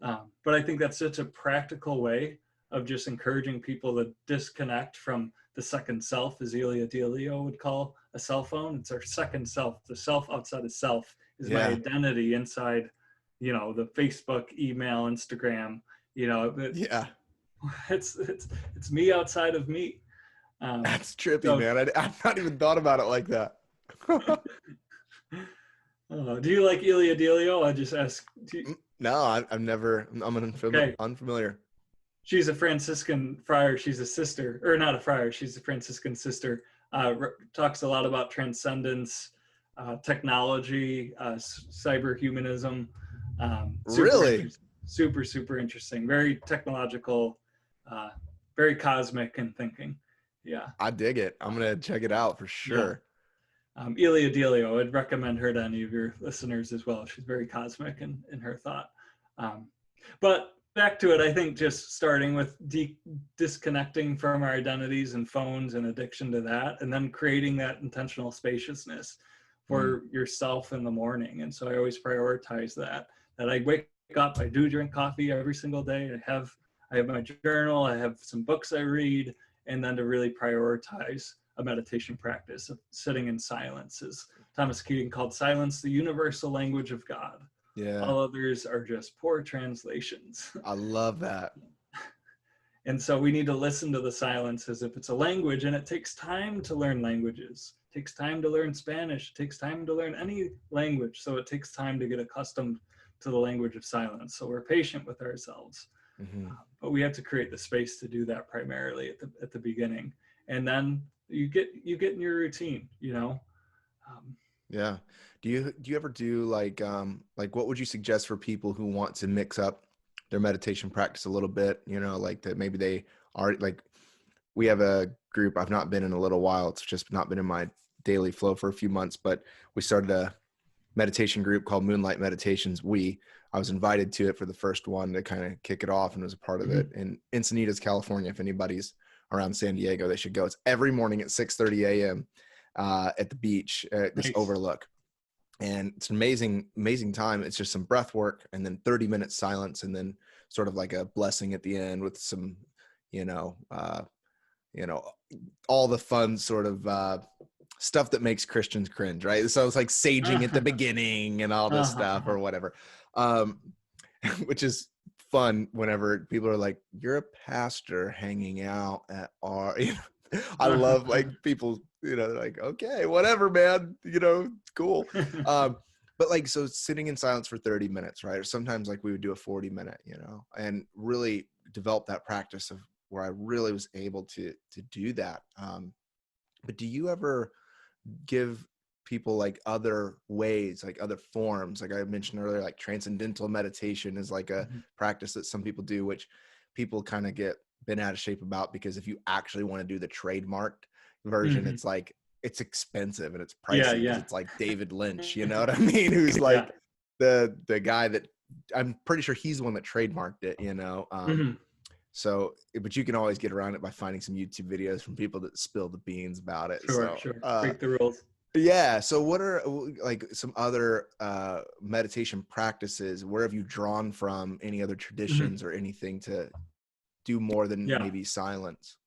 But I think that's such a practical way of just encouraging people to disconnect from the second self, as Elia Delio would call a cell phone. It's our second self. The self outside of self is my identity inside, you know, the Facebook, email, Instagram, you know. It's me outside of me. That's trippy, man. I've not even thought about it like that. Do you like Elia Delio? I just ask. No, I'm unfamiliar. She's a Franciscan friar. She's a sister, or not a friar. She's a Franciscan sister. Talks a lot about transcendence, technology, cyberhumanism. Really? Super interesting. Very technological, very cosmic in thinking. Yeah. I dig it. I'm going to check it out for sure. Elia Delio, I'd recommend her to any of your listeners as well. She's very cosmic in her thought. But back to it, I think just starting with disconnecting from our identities and phones and addiction to that, and then creating that intentional spaciousness for yourself in the morning. And so I always prioritize that I wake up, I do drink coffee every single day. I have my journal, I have some books I read, and then to really prioritize a meditation practice of sitting in silence, as Thomas Keating called silence the universal language of God. Yeah. All others are just poor translations. I love that. And so we need to listen to the silence as if it's a language, and it takes time to learn languages. It takes time to learn Spanish. It takes time to learn any language. So it takes time to get accustomed to the language of silence. So we're patient with ourselves. But we have to create the space to do that primarily at the beginning. And then you get in your routine, you know? Yeah. Do you ever do like what would you suggest for people who want to mix up their meditation practice a little bit, you know, like that maybe they are like, we have a group I've not been in a little while. It's just not been in my daily flow for a few months, but we started a meditation group called Moonlight Meditations. I was invited to it for the first one to kind of kick it off and was a part of it in Encinitas, California. If anybody's around San Diego, they should go. It's every morning at 6:30 a.m. At the beach at this overlook. And it's an amazing time. It's just some breath work and then 30 minutes silence and then sort of like a blessing at the end with some, all the fun sort of stuff that makes Christians cringe, right? So it's like saging at the beginning and all this stuff or whatever, which is fun whenever people are like, you're a pastor hanging out at our, I love like people, they're like, okay, whatever, man, cool. But like, so sitting in silence for 30 minutes, right? Or sometimes like we would do a 40-minute, and really develop that practice of where I really was able to do that. But do you ever give people like other ways, like other forms? Like I mentioned earlier, like transcendental meditation is like a practice that some people do, which people kind of get bent out of shape about, because if you actually want to do the trademarked version, it's like it's expensive and it's Yeah, pricey because yeah. it's like David Lynch, you know what I mean? Who's like Yeah. the guy that, I'm pretty sure he's the one that trademarked it, you know? Mhm. So, but you can always get around it by finding some YouTube videos from people that spill the beans about it. Sure, So, sure. Break the rules. yeah. So what are like some other meditation practices? Where have you drawn from? Any other Mhm. traditions or anything to do more than Yeah. maybe silence?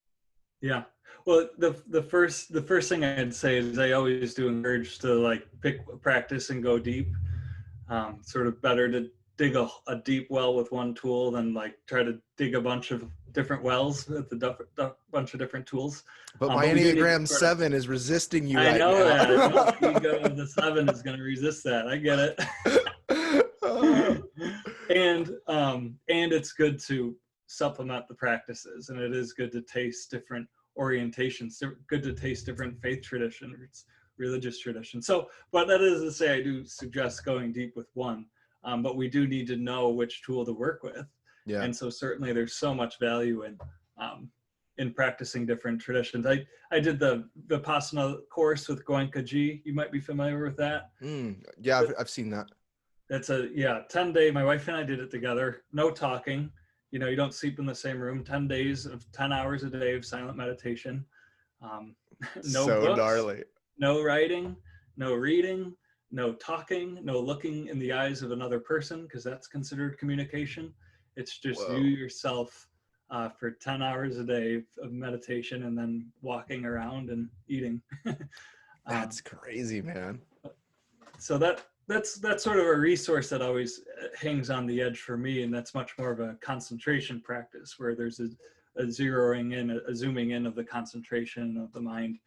Yeah. Well, the first thing I'd say is I always do encourage to like pick practice and go deep. Sort of better to dig a deep well with one tool than like try to dig a bunch of different wells with bunch of different tools. But my But we do need to Enneagram sort of. 7 is resisting you I right know now. that. Well, ego of the 7 is going to resist that. I get it. And it's good to supplement the practices, and it is good to taste different orientations, good to taste different faith traditions, religious traditions. So, but that is to say, I do suggest going deep with one, but we do need to know which tool to work with. Yeah. And so certainly there's so much value in practicing different traditions. I did the Vipassana course with Goenka Ji. You might be familiar with that. Yeah, I've seen that. That's a 10-day. My wife and I did it together. No talking. You know, you don't sleep in the same room. 10 days of 10 hours a day of silent meditation. No So books, gnarly. no writing, no reading, no talking, no looking in the eyes of another person, because that's considered communication. It's just you Whoa. yourself for 10 hours a day of meditation, and then walking around and eating. That's crazy, man. So that's sort of a resource that always hangs on the edge for me, and that's much more of a concentration practice where there's a zeroing in, a zooming in of the concentration of the mind.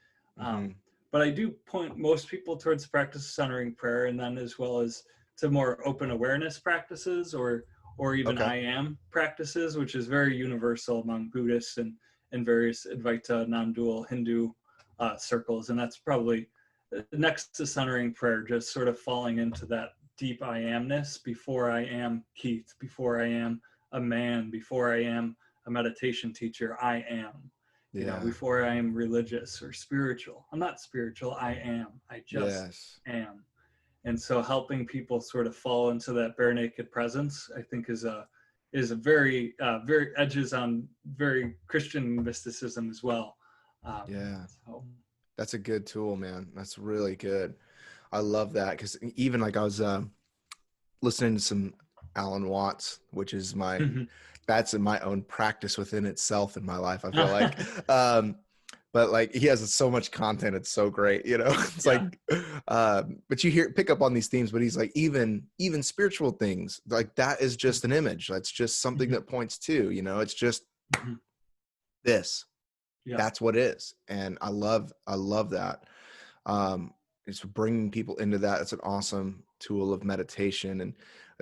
But I do point most people towards the practice of centering prayer, and then as well as to more open awareness practices, or even Okay. I am practices, which is very universal among Buddhists and various Advaita non-dual Hindu circles. And that's probably next to centering prayer, just sort of falling into that deep I amness. Before I am Keith, before I am a man, before I am a meditation teacher, I am. You know, Yeah. before I am religious or spiritual. I'm not spiritual, I am. I just Yes. am. And so helping people sort of fall into that bare naked presence, I think is a very very edges on very Christian mysticism as well. Yeah. So. That's a good tool, man. That's really good. I love that, because even like I was listening to some Alan Watts, which is that's in my own practice within itself in my life, I feel like. But like he has so much content, it's so great, you know. It's Yeah. like but you pick up on these themes, but he's like, even spiritual things, like that is just an image. That's just something that points to, you know, it's just this. Yeah. That's what is. And I love that. It's bringing people into that. It's an awesome tool of meditation. And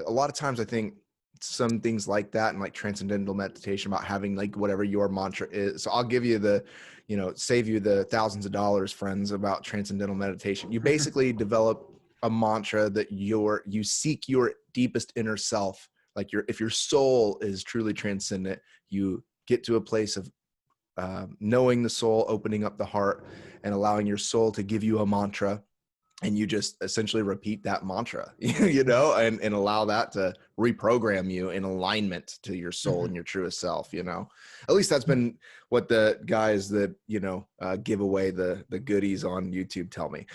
a lot of times I think some things like that, and like transcendental meditation, about having like whatever your mantra is. So I'll give you save you the thousands of dollars, friends, about transcendental meditation. You basically develop a mantra that you seek your deepest inner self. Like if your soul is truly transcendent, you get to a place of knowing the soul, opening up the heart, and allowing your soul to give you a mantra, and you just essentially repeat that mantra, you know, and allow that to reprogram you in alignment to your soul and your truest self, you know. At least that's been what the guys that, give away the goodies on YouTube tell me.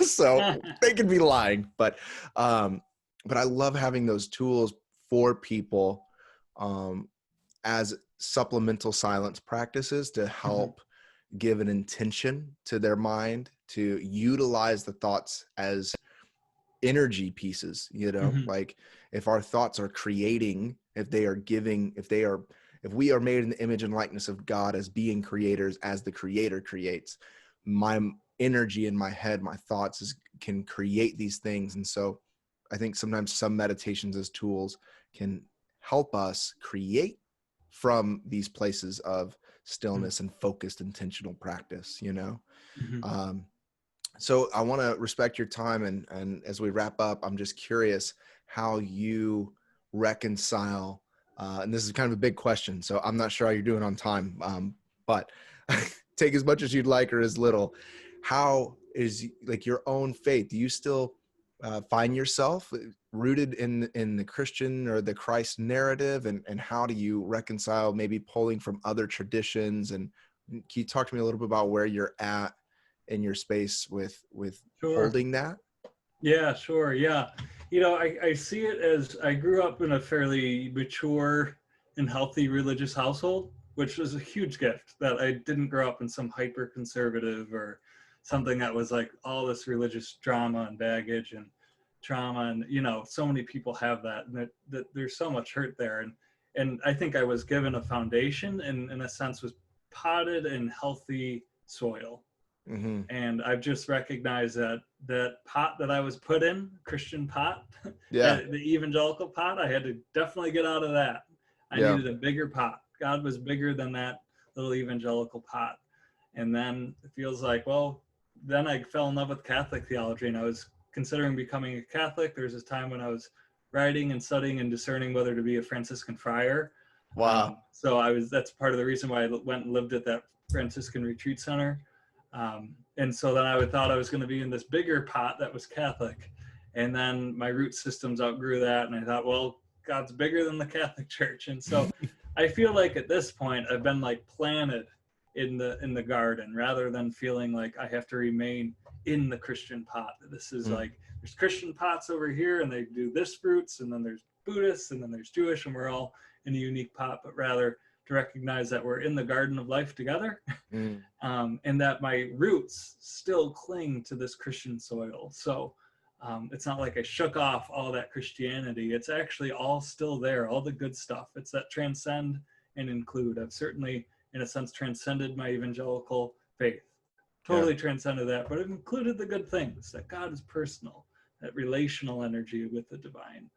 So they could be lying, but I love having those tools for people as supplemental silence practices to help give an intention to their mind, to utilize the thoughts as energy pieces, you know. Like if our thoughts are creating, if we are made in the image and likeness of God as being creators, as the creator creates, my energy in my head, my thoughts can create these things. And so I think sometimes some meditations as tools can help us create from these places of stillness and focused intentional practice, you know. So I want to respect your time, and as we wrap up, I'm just curious how you reconcile and this is kind of a big question, so I'm not sure how you're doing on time, but take as much as you'd like or as little. how is like your own faith? Do you still find yourself rooted in the Christian or the Christ narrative, and how do you reconcile maybe pulling from other traditions? And can you talk to me a little bit about where you're at in your space with Sure. holding that? Yeah, sure. Yeah. You know, I see it as I grew up in a fairly mature and healthy religious household, which was a huge gift, that I didn't grow up in some hyper conservative or something that was like all this religious drama and baggage and trauma. And, you know, so many people have that, and that there's so much hurt there. And I think I was given a foundation and in a sense was potted in healthy soil. Mm-hmm. And I've just recognized that pot that I was put in, Christian pot, Yeah. the evangelical pot, I had to definitely get out of that. I needed a bigger pot. God was bigger than that little evangelical pot. And then it feels like, well, then I fell in love with Catholic theology, and I was considering becoming a Catholic. There was this time when I was writing and studying and discerning whether to be a Franciscan friar. Wow. So that's part of the reason why I went and lived at that Franciscan retreat center. And so then I thought I was going to be in this bigger pot that was Catholic. And then my root systems outgrew that. And I thought, well, God's bigger than the Catholic Church. And so I feel like at this point, I've been like planted in the garden rather than feeling like I have to remain in the Christian pot. This is like, there's Christian pots over here and they do this fruits, and then there's Buddhists, and then there's Jewish, and we're all in a unique pot, but rather to recognize that we're in the garden of life together, and that my roots still cling to this Christian soil. So it's not like I shook off all that Christianity. It's actually all still there, all the good stuff. It's that transcend and include. I've certainly, in a sense, transcended my evangelical faith. Totally transcended that, but I've included the good things, that God is personal, that relational energy with the divine.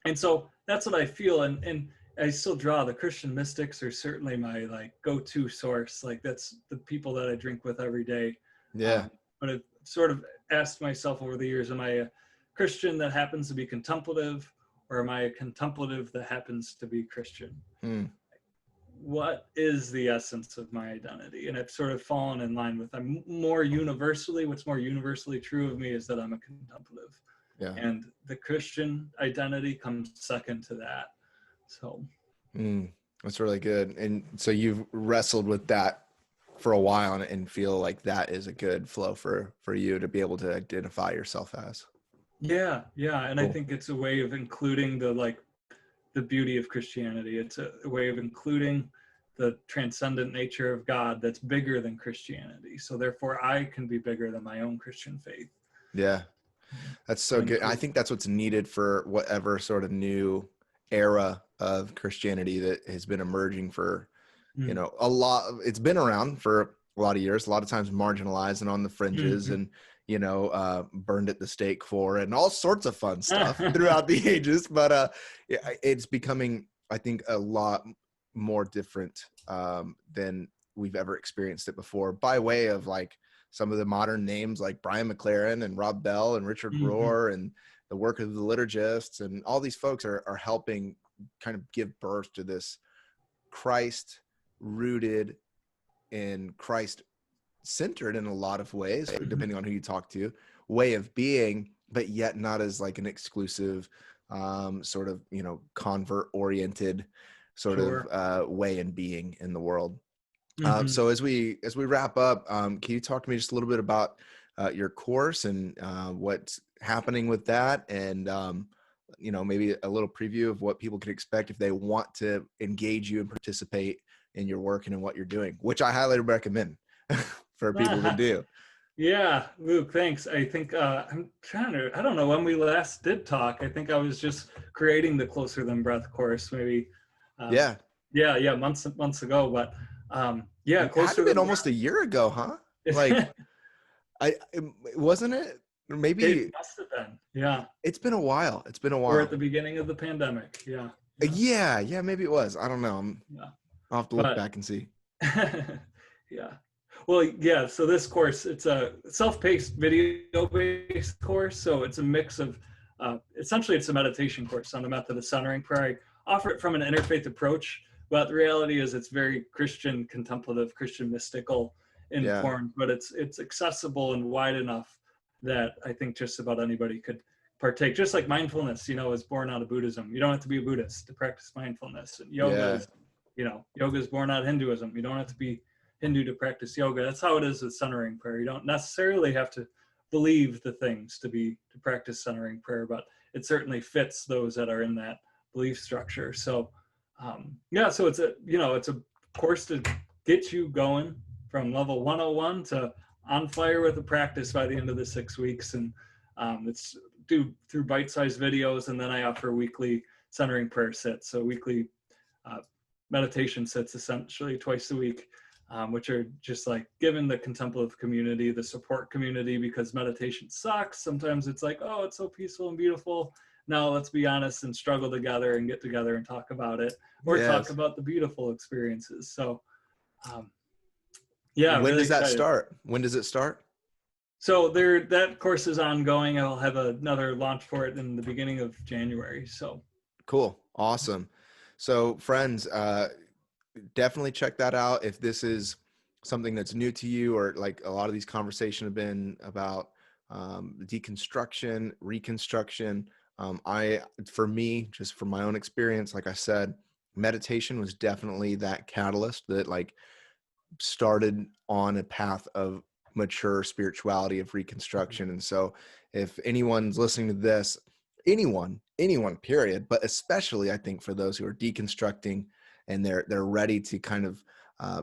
And so that's what I feel. And I still draw the Christian mystics are certainly my like go-to source. Like that's the people that I drink with every day. But I've sort of asked myself over the years, am I a Christian that happens to be contemplative, or am I a contemplative that happens to be Christian? What is the essence of my identity? And I've sort of fallen in line with, what's more universally true of me is that I'm a contemplative. And the Christian identity comes second to that. So that's really good. And so you've wrestled with that for a while and feel like that is a good flow for you to be able to identify yourself as. And cool. I think it's a way of including the beauty of Christianity. It's a way of including the transcendent nature of God that's bigger than Christianity. So therefore I can be bigger than my own Christian faith. That's so good. I think that's what's needed for whatever sort of new era of Christianity that has been emerging for, you know, it's been around for a lot of years, a lot of times marginalized and on the fringes and, you know, burned at the stake for, and all sorts of fun stuff throughout the ages. But it's becoming, I think, a lot more different than we've ever experienced it before, by way of like some of the modern names like Brian McLaren and Rob Bell and Richard Rohr and the work of the liturgists, and all these folks are helping kind of give birth to this Christ rooted and Christ centered in a lot of ways, depending on who you talk to, way of being, but yet not as like an exclusive sort of, you know, convert oriented sort of way in being in the world. So as we wrap up, can you talk to me just a little bit about your course and what's happening with that, and you know, maybe a little preview of what people can expect if they want to engage you and participate in your work and in what you're doing, which I highly recommend for people to do. Yeah, Luke, thanks. I think I don't know when we last did talk. I think I was just creating the Closer Than Breath course, maybe. Months ago. But it had to been almost a year ago, huh? Like, wasn't it? Or maybe it must have been. Yeah, it's been a while. Or at the beginning of the pandemic. Yeah, maybe it was. I don't know. I'll have to look back and see. Well, yeah. So this course, it's a self-paced, video-based course. So it's a mix of, essentially, it's a meditation course on the method of centering prayer. I offer it from an interfaith approach, but the reality is it's very Christian contemplative, Christian mystical. informed, but it's accessible and wide enough that I think just about anybody could partake. Just like mindfulness, is born out of Buddhism. You don't have to be a Buddhist to practice mindfulness. And yoga is born out of Hinduism. You don't have to be Hindu to practice yoga. That's how it is with centering prayer. You don't necessarily have to believe the things to practice centering prayer, but it certainly fits those that are in that belief structure. So so it's a course to get you going from level 101 to on fire with the practice by the end of the 6 weeks. And it's through bite-sized videos, and then I offer weekly centering prayer sits, so weekly meditation sits essentially twice a week, which are just like giving the contemplative community, the support community, because meditation sucks. Sometimes it's like, oh, it's so peaceful and beautiful. Now let's be honest and struggle together and get together and talk about it, or talk about the beautiful experiences. So when really does that excited. start? When does it start? So that course is ongoing. I'll have another launch for it in the beginning of January. So cool. Awesome. So friends, definitely check that out. If this is something that's new to you, or like a lot of these conversations have been about deconstruction, reconstruction. For me, just from my own experience, like I said, meditation was definitely that catalyst that like started on a path of mature spirituality, of reconstruction. And so if anyone's listening to this, anyone period, but especially I think for those who are deconstructing and they're ready to kind of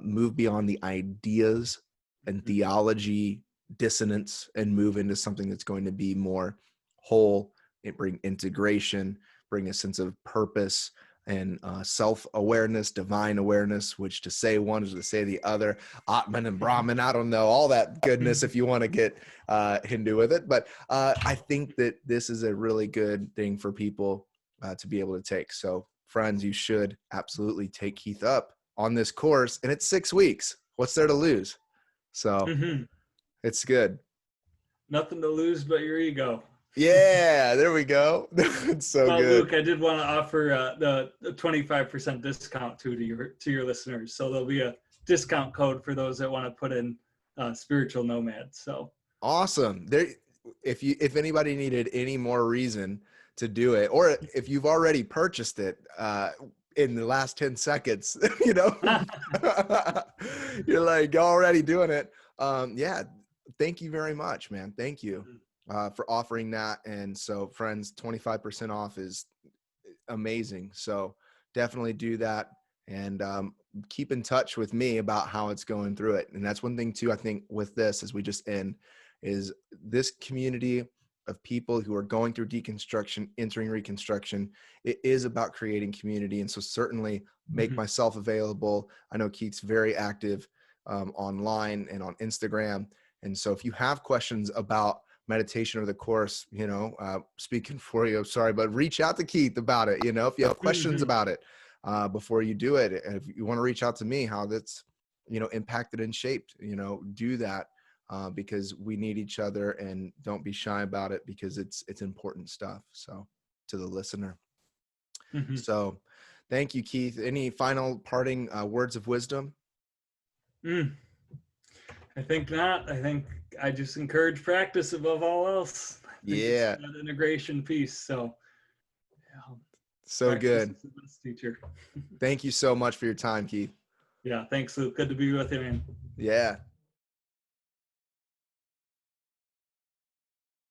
move beyond the ideas and theology dissonance and move into something that's going to be more whole, bring integration, bring a sense of purpose and self-awareness, divine awareness, which to say one is to say the other, Atman and Brahman, I don't know, all that goodness if you want to get Hindu with it. But I think that this is a really good thing for people to be able to take. So friends, you should absolutely take Keith up on this course, and it's 6 weeks. What's there to lose? So it's good. Nothing to lose but your ego. Yeah, there we go. It's so good. Luke, I did want to offer the 25% discount to your listeners. So there'll be a discount code for those that want to put in Spiritual Nomad. So awesome. If anybody needed any more reason to do it, or if you've already purchased it in the last 10 seconds, you're like already doing it. Thank you very much, man. Thank you for offering that. And so friends, 25% off is amazing. So definitely do that, and keep in touch with me about how it's going through it. And that's one thing too, I think with this, as we just end, is this community of people who are going through deconstruction, entering reconstruction. It is about creating community. And so certainly make myself available. I know Keith's very active online and on Instagram. And so if you have questions about meditation or the course, speaking for you, I'm sorry, but reach out to Keith about it. If you have questions about it before you do it, and if you want to reach out to me, how that's, impacted and shaped, do that because we need each other, and don't be shy about it because it's important stuff. So to the listener. So thank you, Keith. Any final parting words of wisdom? I think not. I think I just encourage practice above all else. Yeah. That integration piece. So, so good. Is the best teacher. Thank you so much for your time, Keith. Yeah. Thanks, Luke. Good to be with you, man. Yeah.